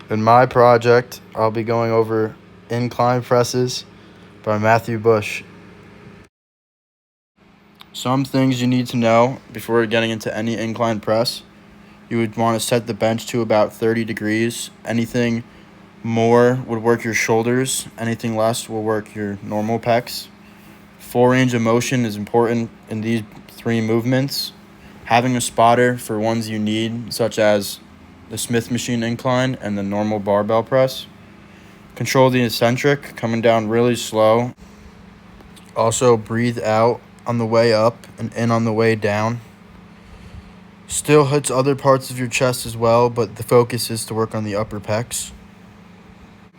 In my project, I'll be going over incline presses by Matthew Bush. Some things you need to know before getting into any incline press. You would want to set the bench to about 30 degrees. Anything more would work your shoulders. Anything less will work your normal pecs. Full range of motion is important in these three movements. Having a spotter for ones you need, such as the Smith machine incline and the normal barbell press. Control the eccentric, coming down really slow. Also breathe out on the way up and in on the way down. Still hits other parts of your chest as well, but the focus is to work on the upper pecs.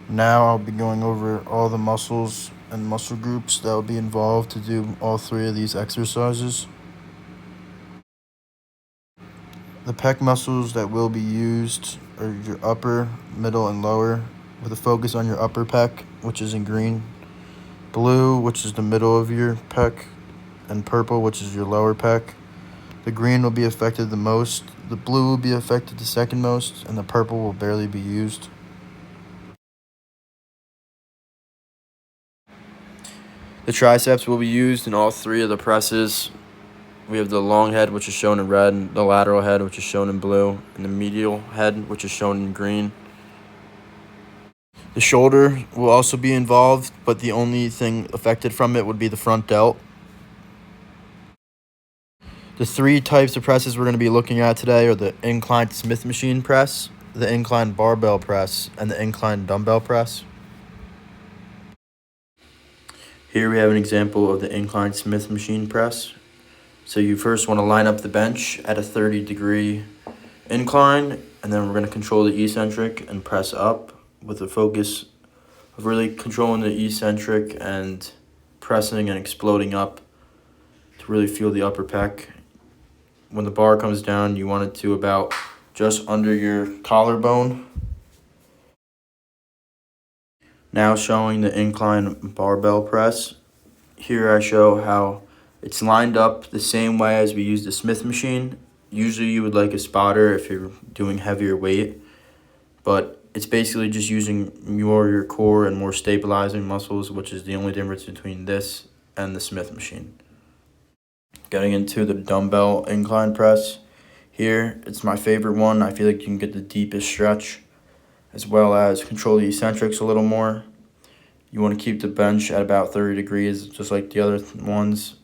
Now I'll be going over all the muscles and muscle groups that will be involved to do all three of these exercises. The pec muscles that will be used are your upper, middle, and lower, with a focus on your upper pec, which is in green, blue, which is the middle of your pec, and purple, which is your lower pec. The green will be affected the most, the blue will be affected the second most, and the purple will barely be used. The triceps will be used in all three of the presses. We have the long head, which is shown in red, the lateral head, which is shown in blue, and the medial head, which is shown in green. The shoulder will also be involved, but the only thing affected from it would be the front delt. The three types of presses we're going to be looking at today are the inclined Smith machine press, the inclined barbell press, and the inclined dumbbell press. Here we have an example of the inclined Smith machine press. So you first want to line up the bench at a 30-degree incline, and then we're going to control the eccentric and press up with the focus of really controlling the eccentric and pressing and exploding up to really feel the upper pec. When the bar comes down, you want it to about just under your collarbone. Now showing the incline barbell press. Here I show how it's lined up the same way as we use the Smith machine. Usually you would like a spotter if you're doing heavier weight, but it's basically just using your core and more stabilizing muscles, which is the only difference between this and the Smith machine. Getting into the dumbbell incline press. Here, it's my favorite one. I feel like you can get the deepest stretch, as well as control the eccentrics a little more. You want to keep the bench at about 30 degrees, just like the other ones.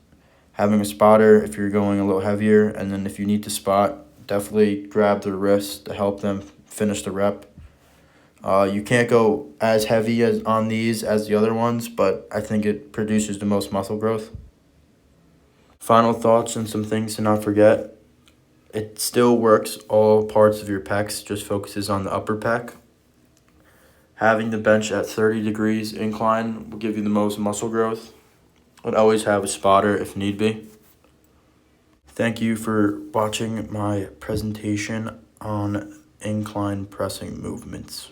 Having a spotter if you're going a little heavier, and then if you need to spot, definitely grab the wrist to help them finish the rep. You can't go as heavy as on these as the other ones, but I think it produces the most muscle growth. Final thoughts and some things to not forget. It still works all parts of your pecs, just focuses on the upper pec. Having the bench at 30 degrees incline will give you the most muscle growth. I'd always have a spotter if need be. Thank you for watching my presentation on incline pressing movements.